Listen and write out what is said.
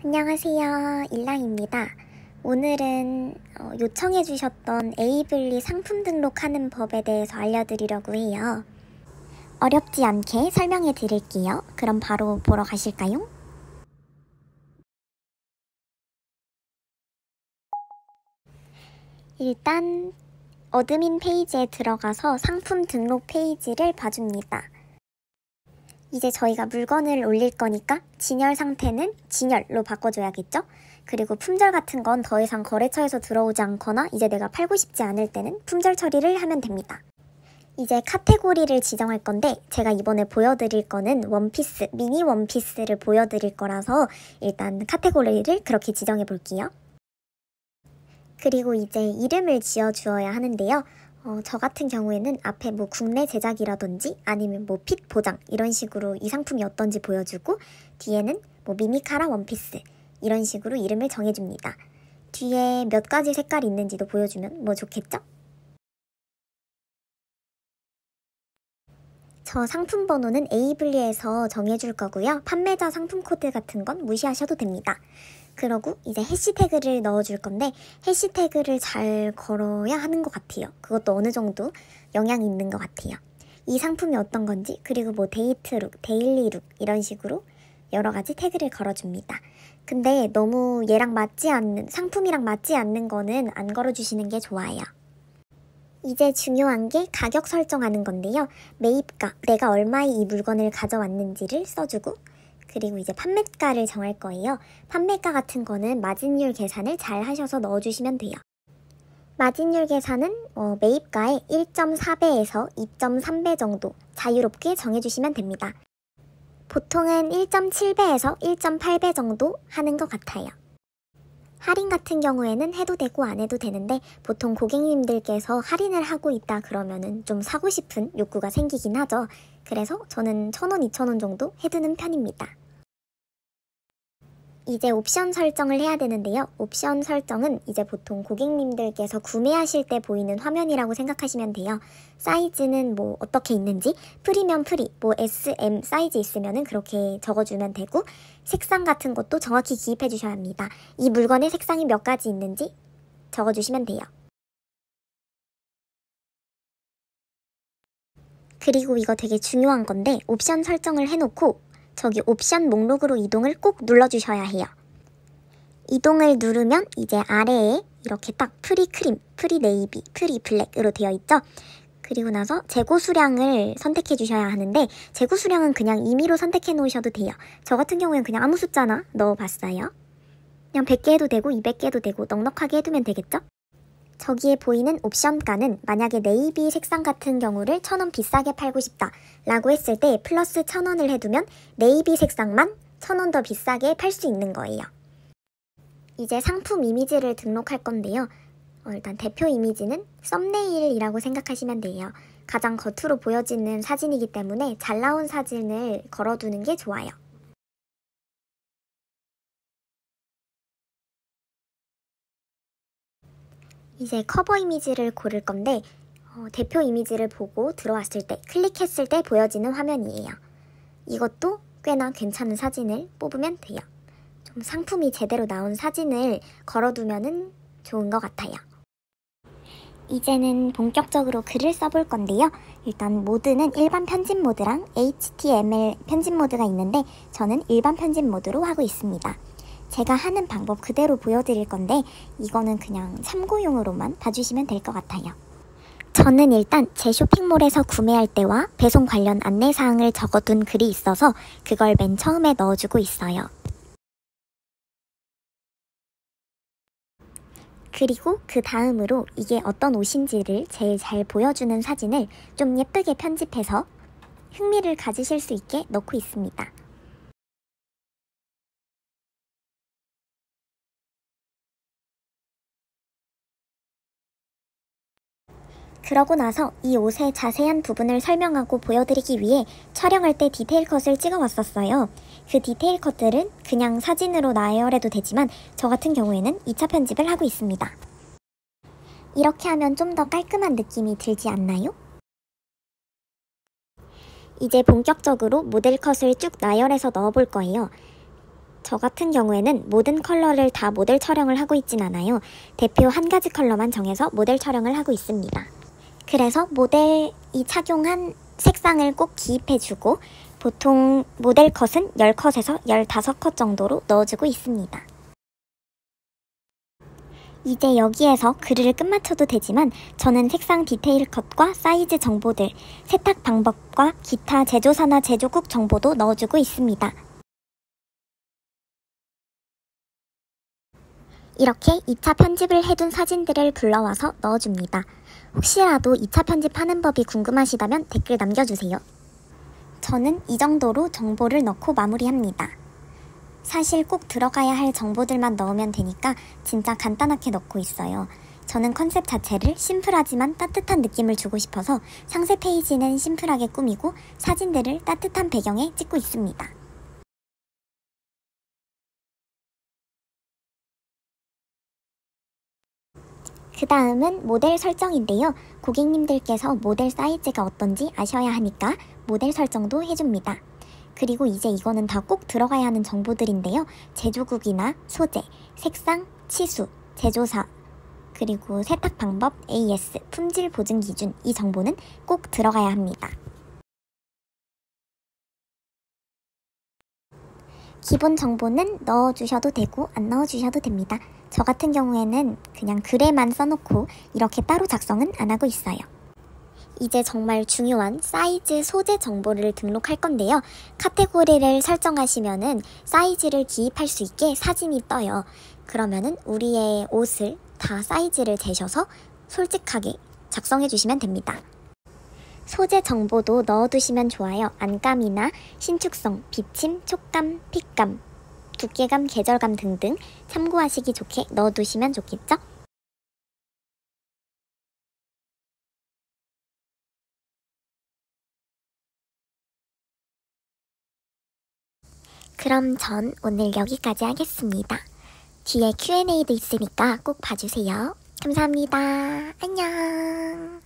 안녕하세요. 일랑입니다. 오늘은 요청해주셨던 에이블리 상품 등록하는 법에 대해서 알려드리려고 해요. 어렵지 않게 설명해 드릴게요. 그럼 바로 보러 가실까요? 일단 어드민 페이지에 들어가서 상품 등록 페이지를 봐줍니다. 이제 저희가 물건을 올릴 거니까 진열 상태는 진열로 바꿔줘야겠죠? 그리고 품절 같은 건 더 이상 거래처에서 들어오지 않거나 이제 내가 팔고 싶지 않을 때는 품절 처리를 하면 됩니다. 이제 카테고리를 지정할 건데 제가 이번에 보여드릴 거는 원피스, 미니 원피스를 보여드릴 거라서 일단 카테고리를 그렇게 지정해 볼게요. 그리고 이제 이름을 지어 주어야 하는데요. 저 같은 경우에는 앞에 뭐 국내 제작이라든지 아니면 뭐 핏 보장 이런 식으로 이 상품이 어떤지 보여주고 뒤에는 뭐 미니카라 원피스 이런 식으로 이름을 정해줍니다. 뒤에 몇 가지 색깔이 있는지도 보여주면 뭐 좋겠죠? 저 상품 번호는 에이블리에서 정해줄 거고요. 판매자 상품 코드 같은 건 무시하셔도 됩니다. 그러고 이제 해시태그를 넣어줄 건데 해시태그를 잘 걸어야 하는 것 같아요. 그것도 어느 정도 영향이 있는 것 같아요. 이 상품이 어떤 건지 그리고 뭐 데이트룩, 데일리룩 이런 식으로 여러 가지 태그를 걸어줍니다. 근데 너무 얘랑 맞지 않는 상품이랑 맞지 않는 거는 안 걸어주시는 게 좋아요. 이제 중요한 게 가격 설정하는 건데요. 매입가, 내가 얼마에 이 물건을 가져왔는지를 써주고 그리고 이제 판매가를 정할 거예요. 판매가 같은 거는 마진율 계산을 잘 하셔서 넣어주시면 돼요. 마진율 계산은 매입가의 1.4배에서 2.3배 정도 자유롭게 정해주시면 됩니다. 보통은 1.7배에서 1.8배 정도 하는 것 같아요. 할인 같은 경우에는 해도 되고 안 해도 되는데 보통 고객님들께서 할인을 하고 있다 그러면은 좀 사고 싶은 욕구가 생기긴 하죠. 그래서 저는 1,000원, 2,000원 정도 해두는 편입니다. 이제 옵션 설정을 해야 되는데요. 옵션 설정은 이제 보통 고객님들께서 구매하실 때 보이는 화면이라고 생각하시면 돼요. 사이즈는 뭐 어떻게 있는지, 프리면 프리, 뭐 S, M 사이즈 있으면은 그렇게 적어주면 되고 색상 같은 것도 정확히 기입해 주셔야 합니다. 이 물건의 색상이 몇 가지 있는지 적어주시면 돼요. 그리고 이거 되게 중요한 건데 옵션 설정을 해놓고 저기 옵션 목록으로 이동을 꼭 눌러주셔야 해요. 이동을 누르면 이제 아래에 이렇게 딱 프리 크림, 프리 네이비, 프리 블랙으로 되어 있죠. 그리고 나서 재고 수량을 선택해 주셔야 하는데 재고 수량은 그냥 임의로 선택해 놓으셔도 돼요. 저 같은 경우에는 그냥 아무 숫자나 넣어봤어요. 그냥 100개 해도 되고 200개 해도 되고 넉넉하게 해두면 되겠죠? 저기에 보이는 옵션가는 만약에 네이비 색상 같은 경우를 1,000원 비싸게 팔고 싶다 라고 했을 때 플러스 1,000원을 해두면 네이비 색상만 1,000원 더 비싸게 팔 수 있는 거예요. 이제 상품 이미지를 등록할 건데요. 일단 대표 이미지는 썸네일이라고 생각하시면 돼요. 가장 겉으로 보여지는 사진이기 때문에 잘 나온 사진을 걸어두는 게 좋아요. 이제 커버 이미지를 고를 건데 대표 이미지를 보고 들어왔을 때 클릭했을 때 보여지는 화면이에요. 이것도 꽤나 괜찮은 사진을 뽑으면 돼요. 좀 상품이 제대로 나온 사진을 걸어두면 좋은 것 같아요. 이제는 본격적으로 글을 써볼 건데요. 일단 모드는 일반 편집 모드랑 HTML 편집 모드가 있는데 저는 일반 편집 모드로 하고 있습니다. 제가 하는 방법 그대로 보여드릴 건데 이거는 그냥 참고용으로만 봐주시면 될 것 같아요. 저는 일단 제 쇼핑몰에서 구매할 때와 배송 관련 안내사항을 적어둔 글이 있어서 그걸 맨 처음에 넣어주고 있어요. 그리고 그 다음으로 이게 어떤 옷인지를 제일 잘 보여주는 사진을 좀 예쁘게 편집해서 흥미를 가지실 수 있게 넣고 있습니다. 그러고 나서 이 옷의 자세한 부분을 설명하고 보여드리기 위해 촬영할 때 디테일 컷을 찍어왔었어요. 그 디테일 컷들은 그냥 사진으로 나열해도 되지만 저 같은 경우에는 2차 편집을 하고 있습니다. 이렇게 하면 좀 더 깔끔한 느낌이 들지 않나요? 이제 본격적으로 모델 컷을 쭉 나열해서 넣어볼 거예요. 저 같은 경우에는 모든 컬러를 다 모델 촬영을 하고 있진 않아요. 대표 한 가지 컬러만 정해서 모델 촬영을 하고 있습니다. 그래서 모델이 착용한 색상을 꼭 기입해주고 보통 모델 컷은 10컷에서 15컷 정도로 넣어주고 있습니다. 이제 여기에서 그릴을 끝마쳐도 되지만 저는 색상 디테일 컷과 사이즈 정보들, 세탁 방법과 기타 제조사나 제조국 정보도 넣어주고 있습니다. 이렇게 2차 편집을 해둔 사진들을 불러와서 넣어줍니다. 혹시라도 2차 편집하는 법이 궁금하시다면 댓글 남겨주세요. 저는 이 정도로 정보를 넣고 마무리합니다. 사실 꼭 들어가야 할 정보들만 넣으면 되니까 진짜 간단하게 넣고 있어요. 저는 컨셉 자체를 심플하지만 따뜻한 느낌을 주고 싶어서 상세 페이지는 심플하게 꾸미고 사진들을 따뜻한 배경에 찍고 있습니다. 그 다음은 모델 설정인데요. 고객님들께서 모델 사이즈가 어떤지 아셔야 하니까 모델 설정도 해줍니다. 그리고 이제 이거는 다 꼭 들어가야 하는 정보들인데요. 제조국이나 소재, 색상, 치수, 제조사, 그리고 세탁 방법, AS, 품질 보증 기준 이 정보는 꼭 들어가야 합니다. 기본 정보는 넣어주셔도 되고 안 넣어주셔도 됩니다. 저 같은 경우에는 그냥 글에만 써놓고 이렇게 따로 작성은 안 하고 있어요. 이제 정말 중요한 사이즈 소재 정보를 등록할 건데요. 카테고리를 설정하시면은 사이즈를 기입할 수 있게 사진이 떠요. 그러면은 우리의 옷을 다 사이즈를 재셔서 솔직하게 작성해 주시면 됩니다. 소재 정보도 넣어두시면 좋아요. 안감이나 신축성, 비침, 촉감, 핏감, 두께감, 계절감 등등 참고하시기 좋게 넣어두시면 좋겠죠? 그럼 전 오늘 여기까지 하겠습니다. 뒤에 Q&A도 있으니까 꼭 봐주세요. 감사합니다. 안녕.